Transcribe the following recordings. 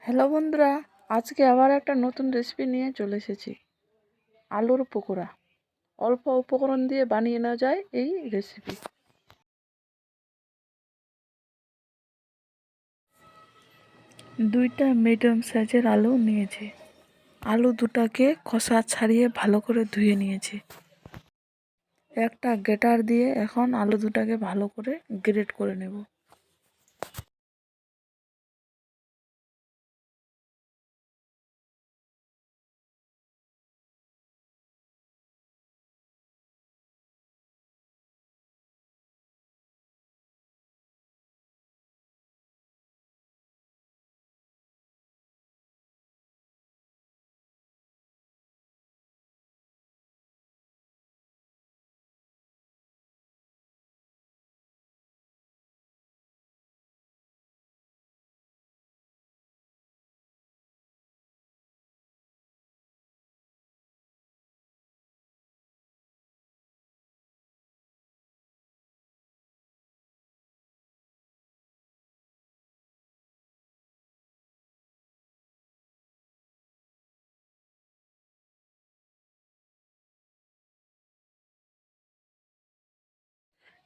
Hello বন্ধুরা, আজকে আবার একটা নতুন রেসিপি নিয়ে চলে এসেছি। আলুর পকোড়া। অল্প উপকরণ দিয়ে বানিয়ে নেওয়া যায় এই রেসিপি। দুইটা মিডিয়াম সাইজের আলু নিয়েছি। আলু দুটাকে খোসা ছাড়িয়ে ভালো করে ধুয়ে নিয়েছি। একটা গ্রেটার দিয়ে এখন আলু দুটাকে ভালো করে গ্রেট করে নেব।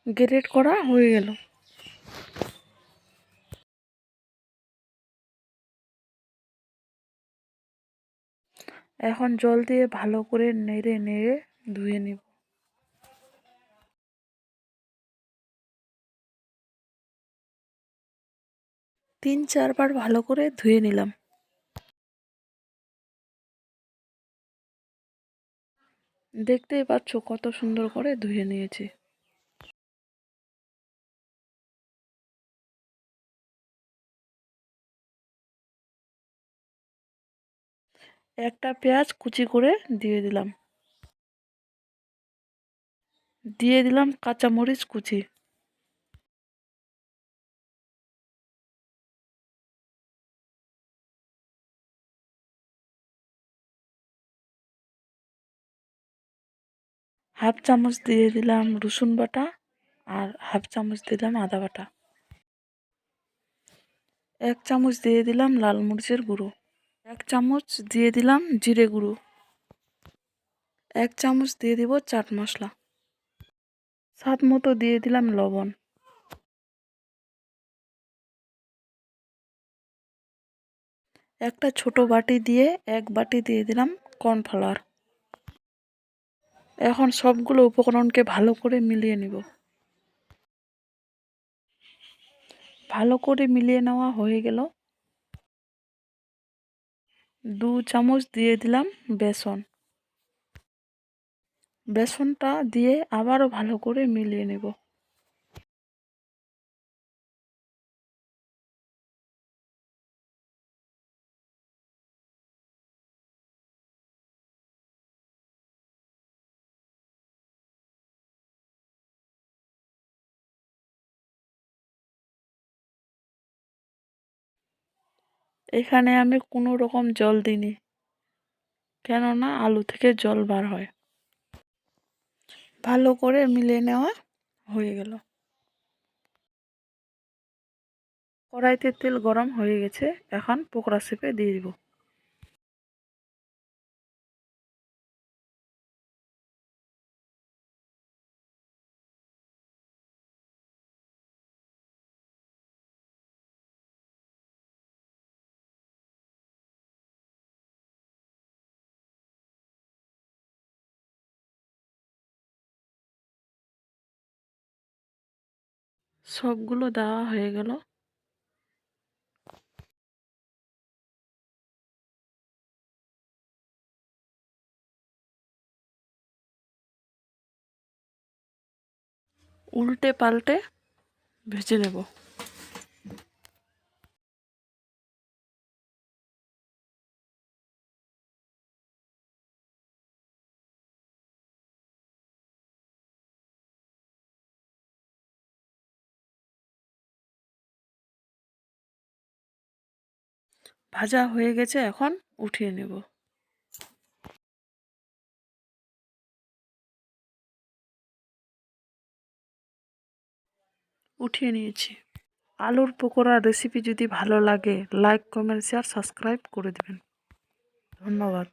গ্রেট করা হয়ে গেল। এখন জল দিয়ে ভালো করে নেড়ে নেড়ে ধুয়ে নিব। 3-4 বার ভালো করে ধুয়ে নিলাম। দেখতেই পাচ্ছ কত সুন্দর করে ধুয়ে নিয়েছি। একটা পেঁয়াজ কুচি করে দিয়ে দিলাম। দিয়ে দিলাম কাঁচামরিচ কুচি। হাফ চামচ দিয়ে দিলাম রসুন বাটা আর হাফ চামচ দিলাম আদা বাটা। 1 চামচ দিয়ে দিলাম লাল মরিচের গুঁড়ো। 1 চামচ দিয়ে দিলাম জিরে গুঁড়ো। 1 চামচ দিয়ে দিব চাট মশলা। স্বাদ মতো দিয়ে দিলাম লবণ। একটা ছোট বাটি দিয়ে 1 বাটি দিয়ে দিলাম কর্নফ্লাওয়ার। এখন সবগুলো উপকরণকে ভালো করে মিলিয়ে নিব। ভালো করে মিলিয়ে নেওয়া হয়ে গেল। 2 চামচ দিয়ে দিলাম বেসন। বেসনটা দিয়ে আবারও ভালো করে মিলিয়ে নেব। এখানে আমি কোনো রকম জল দিইনি, কেননা আলু থেকে জল বার হয়। ভালো করে মিলিয়ে নেওয়া হয়ে গেল। কড়াইতে তেল গরম হয়ে গেছে, এখন পকোড়া শেপে দিয়ে দিব। সবগুলো দেওয়া হয়ে গেল। উল্টে পাল্টে ভেজে নেব। ভাজা হয়ে গেছে, এখন উঠিয়ে নেব। উঠিয়ে নিয়েছি। আলুর পকোড়া রেসিপি যদি ভালো লাগে লাইক কমেন্ট শেয়ার সাবস্ক্রাইব করে দেবেন। ধন্যবাদ।